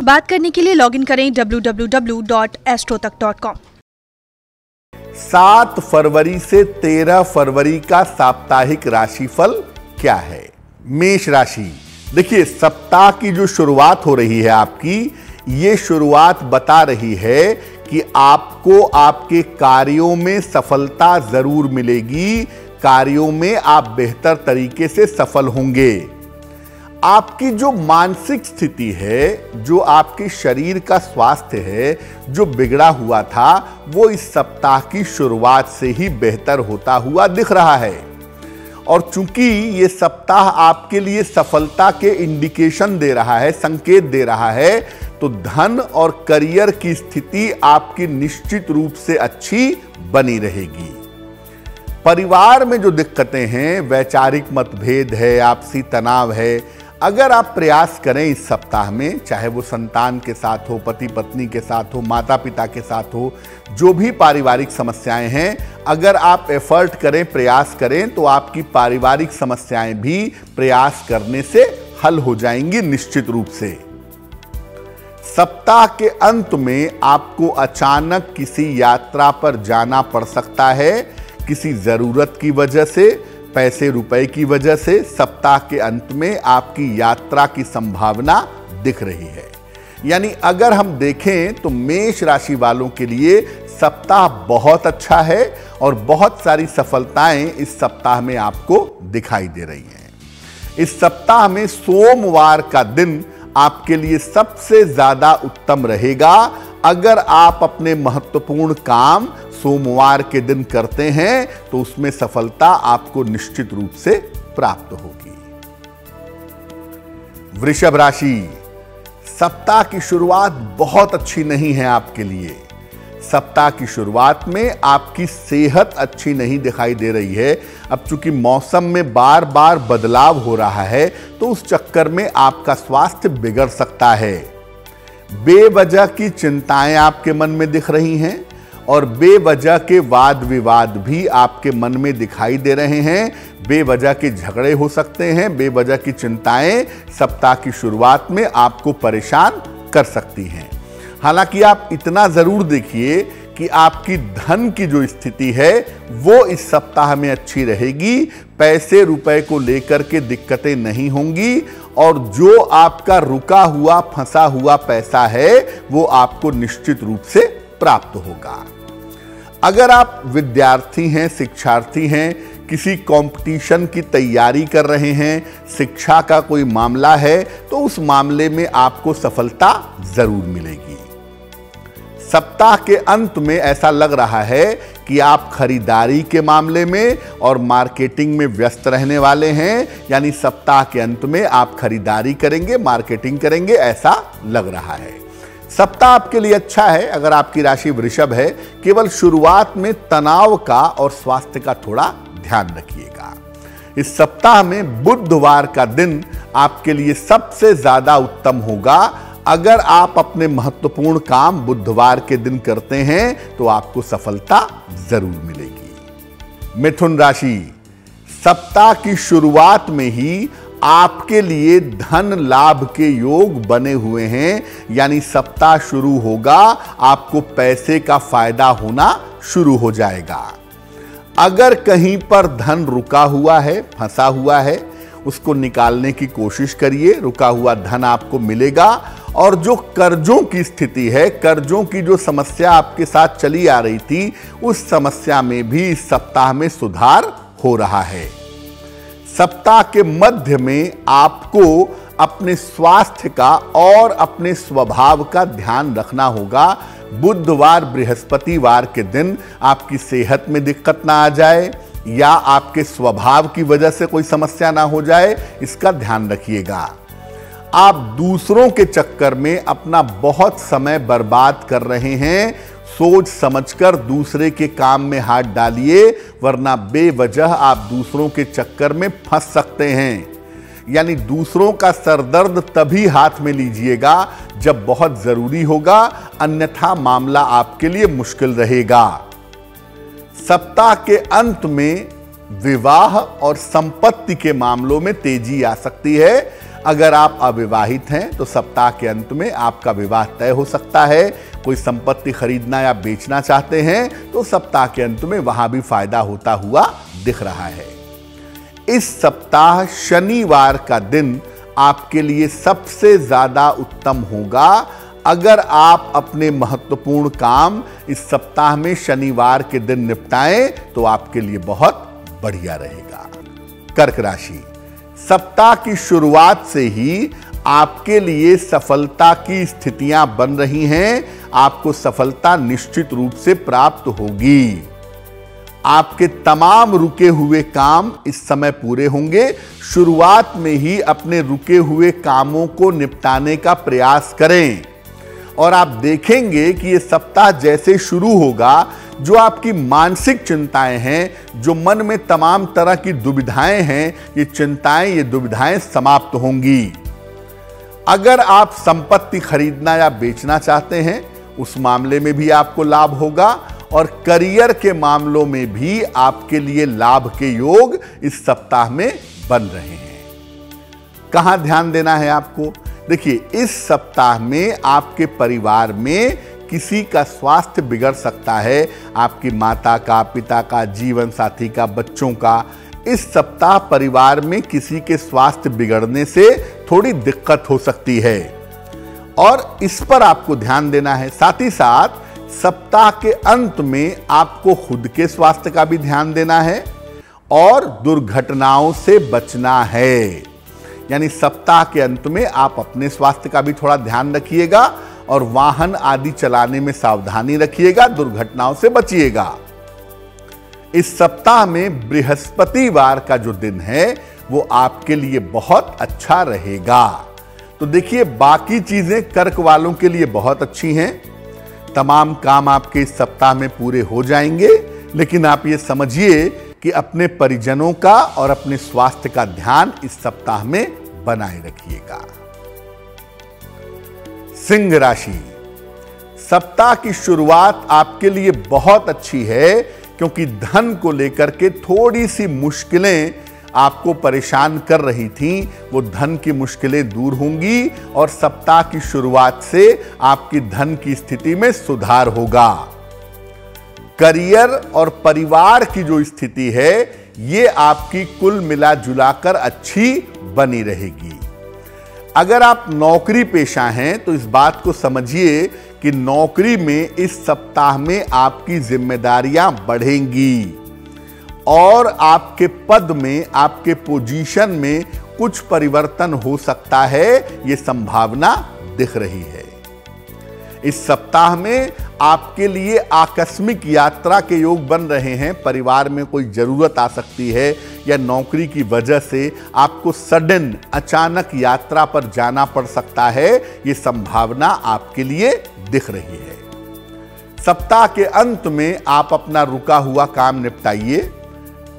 बात करने के लिए लॉगिन करें www.astrotak.com। 7 फरवरी से 13 फरवरी का साप्ताहिक राशिफल क्या है? मेष राशि। देखिए, सप्ताह की जो शुरुआत हो रही है आपकी, ये शुरुआत बता रही है कि आपको आपके कार्यों में सफलता जरूर मिलेगी। कार्यों में आप बेहतर तरीके से सफल होंगे। आपकी जो मानसिक स्थिति है, जो आपके शरीर का स्वास्थ्य है, जो बिगड़ा हुआ था, वो इस सप्ताह की शुरुआत से ही बेहतर होता हुआ दिख रहा है। और चूंकि ये सप्ताह आपके लिए सफलता के इंडिकेशन दे रहा है, संकेत दे रहा है, तो धन और करियर की स्थिति आपकी निश्चित रूप से अच्छी बनी रहेगी। परिवार में जो दिक्कतें हैं, वैचारिक मतभेद है, आपसी तनाव है, अगर आप प्रयास करें इस सप्ताह में, चाहे वो संतान के साथ हो, पति पत्नी के साथ हो, माता पिता के साथ हो, जो भी पारिवारिक समस्याएं हैं, अगर आप एफर्ट करें, प्रयास करें, तो आपकी पारिवारिक समस्याएं भी प्रयास करने से हल हो जाएंगी निश्चित रूप से। सप्ताह के अंत में आपको अचानक किसी यात्रा पर जाना पड़ सकता है, किसी जरूरत की वजह से, पैसे रुपए की वजह से। सप्ताह के अंत में आपकी यात्रा की संभावना दिख रही है। यानी अगर हम देखें तो मेष राशि वालों के लिए सप्ताह बहुत अच्छा है और बहुत सारी सफलताएं इस सप्ताह में आपको दिखाई दे रही हैं। इस सप्ताह में सोमवार का दिन आपके लिए सबसे ज्यादा उत्तम रहेगा। अगर आप अपने महत्वपूर्ण काम सोमवार के दिन करते हैं तो उसमें सफलता आपको निश्चित रूप से प्राप्त होगी। वृषभ राशि। सप्ताह की शुरुआत बहुत अच्छी नहीं है आपके लिए। सप्ताह की शुरुआत में आपकी सेहत अच्छी नहीं दिखाई दे रही है। अब चूंकि मौसम में बार बार बदलाव हो रहा है, तो उस चक्कर में आपका स्वास्थ्य बिगड़ सकता है। बेवजह की चिंताएं आपके मन में दिख रही हैं और बेवजह के वाद विवाद भी आपके मन में दिखाई दे रहे हैं। बेवजह के झगड़े हो सकते हैं। बेवजह की चिंताएं सप्ताह की शुरुआत में आपको परेशान कर सकती हैं। हालांकि आप इतना जरूर देखिए कि आपकी धन की जो स्थिति है वो इस सप्ताह में अच्छी रहेगी। पैसे रुपए को लेकर के दिक्कतें नहीं होंगी और जो आपका रुका हुआ, फंसा हुआ पैसा है वो आपको निश्चित रूप से प्राप्त होगा। अगर आप विद्यार्थी हैं, शिक्षार्थी हैं, किसी कंपटीशन की तैयारी कर रहे हैं, शिक्षा का कोई मामला है, तो उस मामले में आपको सफलता जरूर मिलेगी। सप्ताह के अंत में ऐसा लग रहा है कि आप खरीदारी के मामले में और मार्केटिंग में व्यस्त रहने वाले हैं। यानी सप्ताह के अंत में आप खरीदारी करेंगे, मार्केटिंग करेंगे, ऐसा लग रहा है। सप्ताह आपके लिए अच्छा है अगर आपकी राशि वृषभ है। केवल शुरुआत में तनाव का और स्वास्थ्य का थोड़ा ध्यान रखिएगा। इस सप्ताह में बुधवार का दिन आपके लिए सबसे ज्यादा उत्तम होगा। अगर आप अपने महत्वपूर्ण काम बुधवार के दिन करते हैं तो आपको सफलता जरूर मिलेगी। मिथुन राशि। सप्ताह की शुरुआत में ही आपके लिए धन लाभ के योग बने हुए हैं। यानी सप्ताह शुरू होगा, आपको पैसे का फायदा होना शुरू हो जाएगा। अगर कहीं पर धन रुका हुआ है, फंसा हुआ है, उसको निकालने की कोशिश करिए। रुका हुआ धन आपको मिलेगा। और जो कर्जों की स्थिति है, कर्जों की जो समस्या आपके साथ चली आ रही थी, उस समस्या में भी इस सप्ताह में सुधार हो रहा है। सप्ताह के मध्य में आपको अपने स्वास्थ्य का और अपने स्वभाव का ध्यान रखना होगा। बुधवार, बृहस्पतिवार के दिन आपकी सेहत में दिक्कत ना आ जाए या आपके स्वभाव की वजह से कोई समस्या ना हो जाए, इसका ध्यान रखिएगा। आप दूसरों के चक्कर में अपना बहुत समय बर्बाद कर रहे हैं। सोच समझकर दूसरे के काम में हाथ डालिए, वरना बेवजह आप दूसरों के चक्कर में फंस सकते हैं। यानी दूसरों का सरदर्द तभी हाथ में लीजिएगा जब बहुत जरूरी होगा, अन्यथा मामला आपके लिए मुश्किल रहेगा। सप्ताह के अंत में विवाह और संपत्ति के मामलों में तेजी आ सकती है। अगर आप अविवाहित हैं तो सप्ताह के अंत में आपका विवाह तय हो सकता है। कोई संपत्ति खरीदना या बेचना चाहते हैं तो सप्ताह के अंत में वहां भी फायदा होता हुआ दिख रहा है। इस सप्ताह शनिवार का दिन आपके लिए सबसे ज्यादा उत्तम होगा। अगर आप अपने महत्वपूर्ण काम इस सप्ताह में शनिवार के दिन निपटाएं तो आपके लिए बहुत बढ़िया रहेगा। कर्क राशि, सप्ताह की शुरुआत से ही आपके लिए सफलता की स्थितियां बन रही हैं। आपको सफलता निश्चित रूप से प्राप्त होगी। आपके तमाम रुके हुए काम इस समय पूरे होंगे। शुरुआत में ही अपने रुके हुए कामों को निपटाने का प्रयास करें और आप देखेंगे कि यह सप्ताह जैसे शुरू होगा, जो आपकी मानसिक चिंताएं हैं, जो मन में तमाम तरह की दुविधाएं हैं, ये चिंताएं, ये दुविधाएं समाप्त होंगी। अगर आप संपत्ति खरीदना या बेचना चाहते हैं उस मामले में भी आपको लाभ होगा और करियर के मामलों में भी आपके लिए लाभ के योग इस सप्ताह में बन रहे हैं। कहां ध्यान देना है आपको? देखिए, इस सप्ताह में आपके परिवार में किसी का स्वास्थ्य बिगड़ सकता है। आपकी माता का, पिता का, जीवन साथी का, बच्चों का। इस सप्ताह परिवार में किसी के स्वास्थ्य बिगड़ने से थोड़ी दिक्कत हो सकती है और इस पर आपको ध्यान देना है। साथ ही साथ सप्ताह के अंत में आपको खुद के स्वास्थ्य का भी ध्यान देना है और दुर्घटनाओं से बचना है। यानी सप्ताह के अंत में आप अपने स्वास्थ्य का भी थोड़ा ध्यान रखिएगा और वाहन आदि चलाने में सावधानी रखिएगा, दुर्घटनाओं से बचिएगा। इस सप्ताह में बृहस्पतिवार का जो दिन है वो आपके लिए बहुत अच्छा रहेगा। तो देखिए, बाकी चीजें कर्क वालों के लिए बहुत अच्छी हैं। तमाम काम आपके इस सप्ताह में पूरे हो जाएंगे, लेकिन आप ये समझिए कि अपने परिजनों का और अपने स्वास्थ्य का ध्यान इस सप्ताह में बनाए रखिएगा। सिंह राशि, सप्ताह की शुरुआत आपके लिए बहुत अच्छी है क्योंकि धन को लेकर के थोड़ी सी मुश्किलें आपको परेशान कर रही थीं, वो धन की मुश्किलें दूर होंगी और सप्ताह की शुरुआत से आपकी धन की स्थिति में सुधार होगा। करियर और परिवार की जो स्थिति है ये आपकी कुल मिला जुलाकर अच्छी बनी रहेगी। अगर आप नौकरी पेशा हैं तो इस बात को समझिए कि नौकरी में इस सप्ताह में आपकी जिम्मेदारियां बढ़ेंगी और आपके पद में, आपके पोजीशन में कुछ परिवर्तन हो सकता है, ये संभावना दिख रही है। इस सप्ताह में आपके लिए आकस्मिक यात्रा के योग बन रहे हैं। परिवार में कोई जरूरत आ सकती है या नौकरी की वजह से आपको सडन अचानक यात्रा पर जाना पड़ सकता है, ये संभावना आपके लिए दिख रही है। सप्ताह के अंत में आप अपना रुका हुआ काम निपटाइए।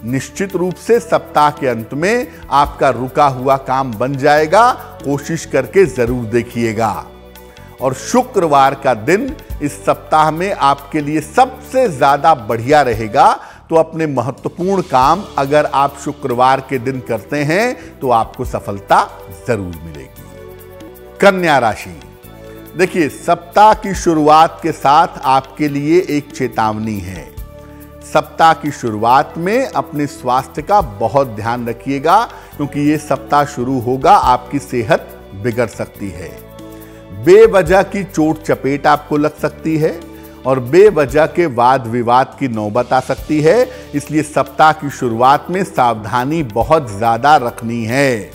निश्चित रूप से सप्ताह के अंत में आपका रुका हुआ काम बन जाएगा, कोशिश करके जरूर देखिएगा। और शुक्रवार का दिन इस सप्ताह में आपके लिए सबसे ज्यादा बढ़िया रहेगा, तो अपने महत्वपूर्ण काम अगर आप शुक्रवार के दिन करते हैं तो आपको सफलता जरूर मिलेगी। कन्या राशि, देखिए, सप्ताह की शुरुआत के साथ आपके लिए एक चेतावनी है। सप्ताह की शुरुआत में अपने स्वास्थ्य का बहुत ध्यान रखिएगा क्योंकि ये सप्ताह शुरू होगा, आपकी सेहत बिगड़ सकती है। बेवजह की चोट चपेट आपको लग सकती है और बेवजह के वाद विवाद की नौबत आ सकती है, इसलिए सप्ताह की शुरुआत में सावधानी बहुत ज्यादा रखनी है।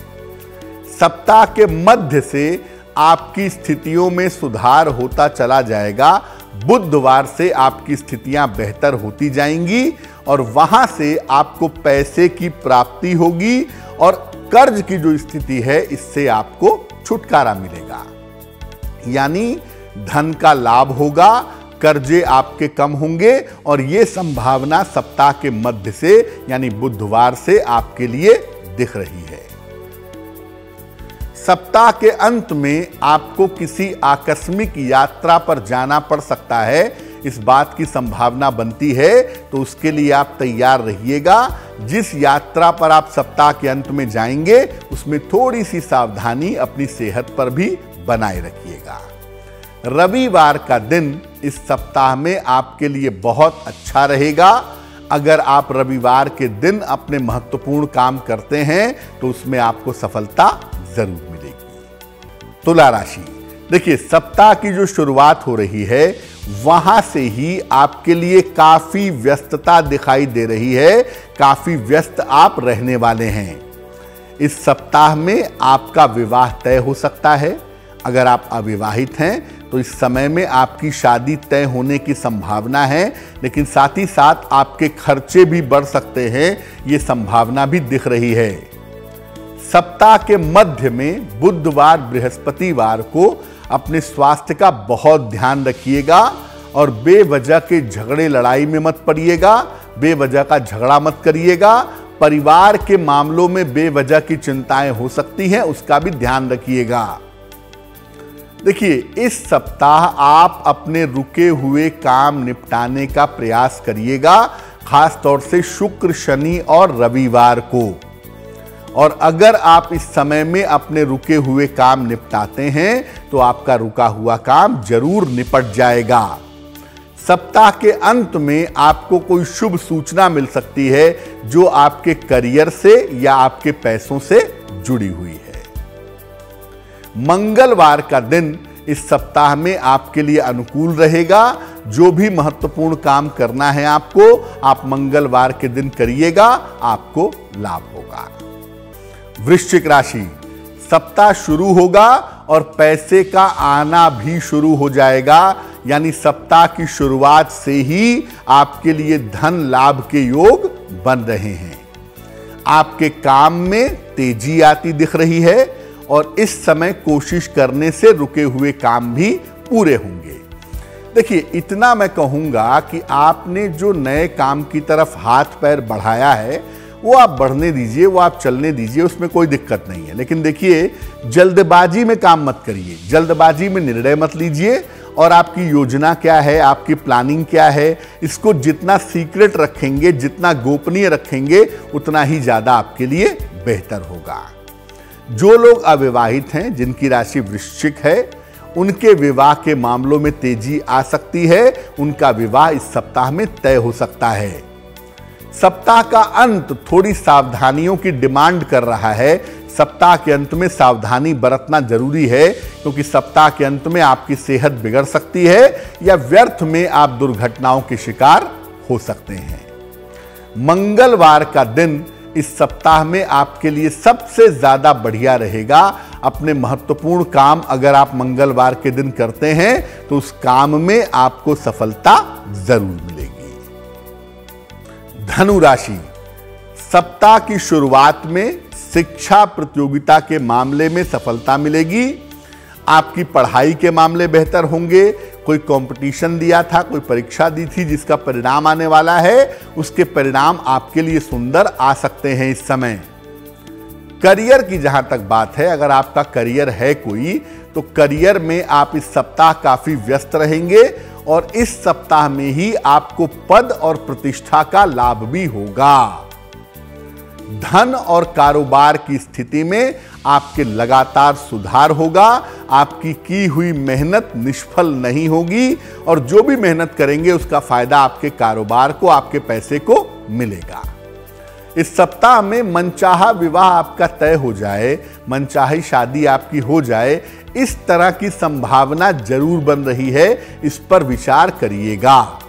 सप्ताह के मध्य से आपकी स्थितियों में सुधार होता चला जाएगा। बुधवार से आपकी स्थितियां बेहतर होती जाएंगी और वहां से आपको पैसे की प्राप्ति होगी और कर्ज की जो स्थिति है इससे आपको छुटकारा मिलेगा। यानी धन का लाभ होगा, कर्जे आपके कम होंगे और यह संभावना सप्ताह के मध्य से यानी बुधवार से आपके लिए दिख रही है। सप्ताह के अंत में आपको किसी आकस्मिक यात्रा पर जाना पड़ सकता है, इस बात की संभावना बनती है, तो उसके लिए आप तैयार रहिएगा। जिस यात्रा पर आप सप्ताह के अंत में जाएंगे उसमें थोड़ी सी सावधानी अपनी सेहत पर भी बनाए रखिएगा। रविवार का दिन इस सप्ताह में आपके लिए बहुत अच्छा रहेगा। अगर आप रविवार के दिन अपने महत्वपूर्ण काम करते हैं तो उसमें आपको सफलता जरूर मिलेगी। तुला राशि, देखिए सप्ताह की जो शुरुआत हो रही है वहां से ही आपके लिए काफी व्यस्तता दिखाई दे रही है, काफी व्यस्त आप रहने वाले हैं। इस सप्ताह में आपका विवाह तय हो सकता है। अगर आप अविवाहित हैं तो इस समय में आपकी शादी तय होने की संभावना है, लेकिन साथ ही साथ आपके खर्चे भी बढ़ सकते हैं, ये संभावना भी दिख रही है। सप्ताह के मध्य में बुधवार बृहस्पतिवार को अपने स्वास्थ्य का बहुत ध्यान रखिएगा और बेवजह के झगड़े लड़ाई में मत पड़िएगा, बेवजह का झगड़ा मत करिएगा। परिवार के मामलों में बेवजह की चिंताएं हो सकती हैं, उसका भी ध्यान रखिएगा। देखिए इस सप्ताह आप अपने रुके हुए काम निपटाने का प्रयास करिएगा, खास तौर से शुक्र, शनि और रविवार को। और अगर आप इस समय में अपने रुके हुए काम निपटाते हैं तो आपका रुका हुआ काम जरूर निपट जाएगा। सप्ताह के अंत में आपको कोई शुभ सूचना मिल सकती है जो आपके करियर से या आपके पैसों से जुड़ी हुई है। मंगलवार का दिन इस सप्ताह में आपके लिए अनुकूल रहेगा। जो भी महत्वपूर्ण काम करना है आपको, आप मंगलवार के दिन करिएगा, आपको लाभ होगा। वृश्चिक राशि, सप्ताह शुरू होगा और पैसे का आना भी शुरू हो जाएगा, यानी सप्ताह की शुरुआत से ही आपके लिए धन लाभ के योग बन रहे हैं। आपके काम में तेजी आती दिख रही है और इस समय कोशिश करने से रुके हुए काम भी पूरे होंगे। देखिए इतना मैं कहूंगा कि आपने जो नए काम की तरफ हाथ पैर बढ़ाया है वो आप बढ़ने दीजिए, वो आप चलने दीजिए, उसमें कोई दिक्कत नहीं है। लेकिन देखिए जल्दबाजी में काम मत करिए, जल्दबाजी में निर्णय मत लीजिए। और आपकी योजना क्या है, आपकी प्लानिंग क्या है, इसको जितना सीक्रेट रखेंगे, जितना गोपनीय रखेंगे, उतना ही ज्यादा आपके लिए बेहतर होगा। जो लोग अविवाहित हैं, जिनकी राशि वृश्चिक है, उनके विवाह के मामलों में तेजी आ सकती है। उनका विवाह इस सप्ताह में तय हो सकता है। सप्ताह का अंत थोड़ी सावधानियों की डिमांड कर रहा है। सप्ताह के अंत में सावधानी बरतना जरूरी है, क्योंकि सप्ताह के अंत में आपकी सेहत बिगड़ सकती है या व्यर्थ में आप दुर्घटनाओं के शिकार हो सकते हैं। मंगलवार का दिन इस सप्ताह में आपके लिए सबसे ज्यादा बढ़िया रहेगा। अपने महत्वपूर्ण काम अगर आप मंगलवार के दिन करते हैं तो उस काम में आपको सफलता जरूर मिलेगी। धनु राशि, सप्ताह की शुरुआत में शिक्षा प्रतियोगिता के मामले में सफलता मिलेगी। आपकी पढ़ाई के मामले बेहतर होंगे। कोई कंपटीशन दिया था, कोई परीक्षा दी थी जिसका परिणाम आने वाला है, उसके परिणाम आपके लिए सुंदर आ सकते हैं इस समय। करियर की जहां तक बात है, अगर आपका करियर है कोई, तो करियर में आप इस सप्ताह काफी व्यस्त रहेंगे और इस सप्ताह में ही आपको पद और प्रतिष्ठा का लाभ भी होगा। धन और कारोबार की स्थिति में आपके लगातार सुधार होगा। आपकी की हुई मेहनत निष्फल नहीं होगी और जो भी मेहनत करेंगे उसका फायदा आपके कारोबार को, आपके पैसे को मिलेगा। इस सप्ताह में मनचाहा विवाह आपका तय हो जाए, मनचाही शादी आपकी हो जाए, इस तरह की संभावना जरूर बन रही है। इस पर विचार करिएगा।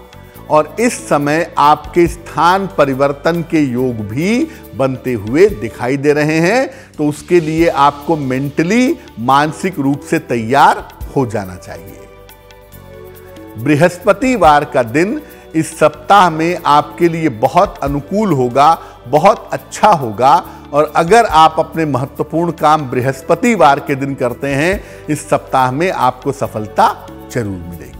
और इस समय आपके स्थान परिवर्तन के योग भी बनते हुए दिखाई दे रहे हैं, तो उसके लिए आपको मेंटली, मानसिक रूप से तैयार हो जाना चाहिए। बृहस्पतिवार का दिन इस सप्ताह में आपके लिए बहुत अनुकूल होगा, बहुत अच्छा होगा। और अगर आप अपने महत्वपूर्ण काम बृहस्पतिवार के दिन करते हैं, इस सप्ताह में आपको सफलता जरूर मिलेगी।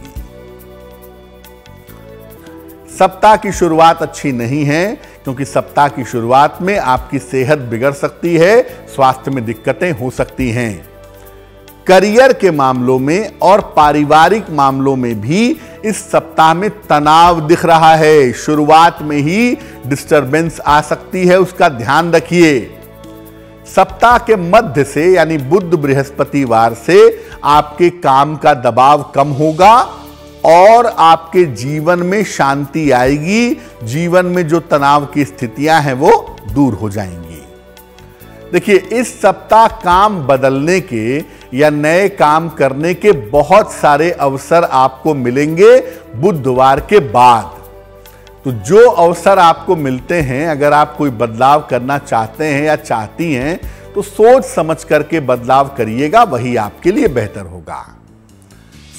सप्ताह की शुरुआत अच्छी नहीं है, क्योंकि सप्ताह की शुरुआत में आपकी सेहत बिगड़ सकती है, स्वास्थ्य में दिक्कतें हो सकती हैं। करियर के मामलों में और पारिवारिक मामलों में भी इस सप्ताह में तनाव दिख रहा है, शुरुआत में ही डिस्टरबेंस आ सकती है, उसका ध्यान रखिए। सप्ताह के मध्य से यानी बुध बृहस्पतिवार से आपके काम का दबाव कम होगा और आपके जीवन में शांति आएगी, जीवन में जो तनाव की स्थितियां हैं वो दूर हो जाएंगी। देखिए, इस सप्ताह काम बदलने के या नए काम करने के बहुत सारे अवसर आपको मिलेंगे बुधवार के बाद। तो जो अवसर आपको मिलते हैं, अगर आप कोई बदलाव करना चाहते हैं या चाहती हैं, तो सोच समझ करके बदलाव करिएगा, वही आपके लिए बेहतर होगा।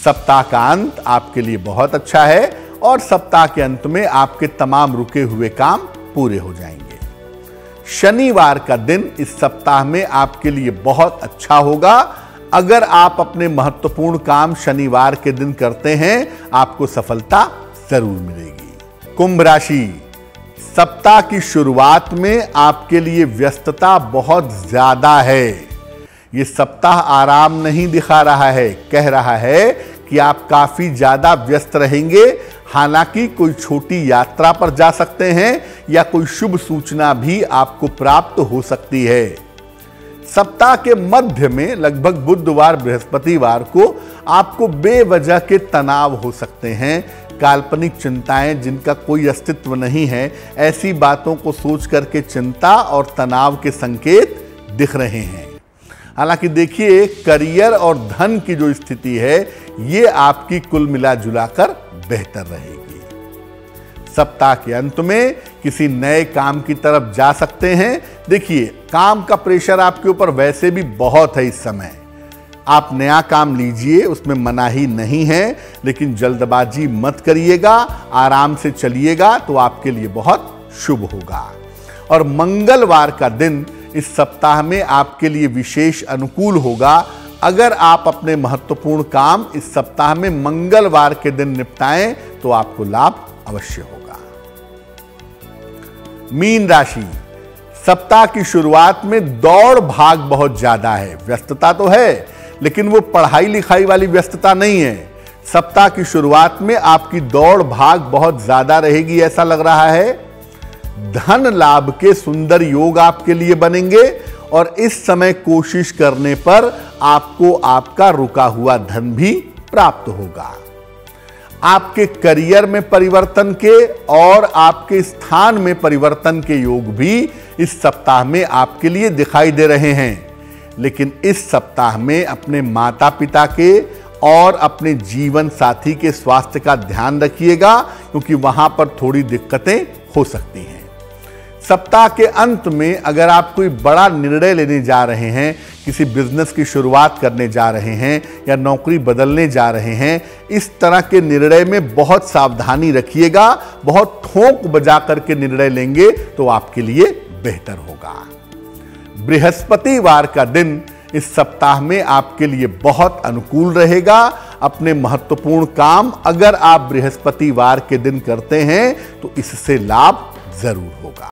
सप्ताह का अंत आपके लिए बहुत अच्छा है और सप्ताह के अंत में आपके तमाम रुके हुए काम पूरे हो जाएंगे। शनिवार का दिन इस सप्ताह में आपके लिए बहुत अच्छा होगा। अगर आप अपने महत्वपूर्ण काम शनिवार के दिन करते हैं, आपको सफलता जरूर मिलेगी। कुंभ राशि, सप्ताह की शुरुआत में आपके लिए व्यस्तता बहुत ज्यादा है। यह सप्ताह आराम नहीं दिखा रहा है, कह रहा है कि आप काफी ज्यादा व्यस्त रहेंगे। हालांकि कोई छोटी यात्रा पर जा सकते हैं या कोई शुभ सूचना भी आपको प्राप्त हो सकती है। सप्ताह के मध्य में लगभग बुधवार बृहस्पतिवार को आपको बेवजह के तनाव हो सकते हैं। काल्पनिक चिंताएं जिनका कोई अस्तित्व नहीं है, ऐसी बातों को सोच करके चिंता और तनाव के संकेत दिख रहे हैं। हालांकि देखिए, करियर और धन की जो स्थिति है, ये आपकी कुल मिला जुलाकर बेहतर रहेगी। सप्ताह के अंत में किसी नए काम की तरफ जा सकते हैं। देखिए, काम का प्रेशर आपके ऊपर वैसे भी बहुत है इस समय। आप नया काम लीजिए, उसमें मनाही नहीं है, लेकिन जल्दबाजी मत करिएगा, आराम से चलिएगा तो आपके लिए बहुत शुभ होगा। और मंगलवार का दिन इस सप्ताह में आपके लिए विशेष अनुकूल होगा। अगर आप अपने महत्वपूर्ण काम इस सप्ताह में मंगलवार के दिन निपटाएं तो आपको लाभ अवश्य होगा। मीन राशि, सप्ताह की शुरुआत में दौड़ भाग बहुत ज्यादा है। व्यस्तता तो है, लेकिन वो पढ़ाई लिखाई वाली व्यस्तता नहीं है। सप्ताह की शुरुआत में आपकी दौड़ भाग बहुत ज्यादा रहेगी, ऐसा लग रहा है। धन लाभ के सुंदर योग आपके लिए बनेंगे और इस समय कोशिश करने पर आपको आपका रुका हुआ धन भी प्राप्त होगा। आपके करियर में परिवर्तन के और आपके स्थान में परिवर्तन के योग भी इस सप्ताह में आपके लिए दिखाई दे रहे हैं। लेकिन इस सप्ताह में अपने माता पिता के और अपने जीवन साथी के स्वास्थ्य का ध्यान रखिएगा, क्योंकि वहां पर थोड़ी दिक्कतें हो सकती हैं। सप्ताह के अंत में अगर आप कोई बड़ा निर्णय लेने जा रहे हैं, किसी बिजनेस की शुरुआत करने जा रहे हैं या नौकरी बदलने जा रहे हैं, इस तरह के निर्णय में बहुत सावधानी रखिएगा। बहुत ठोंक बजा करके निर्णय लेंगे तो आपके लिए बेहतर होगा। बृहस्पतिवार का दिन इस सप्ताह में आपके लिए बहुत अनुकूल रहेगा। अपने महत्वपूर्ण काम अगर आप बृहस्पतिवार के दिन करते हैं तो इससे लाभ जरूर होगा।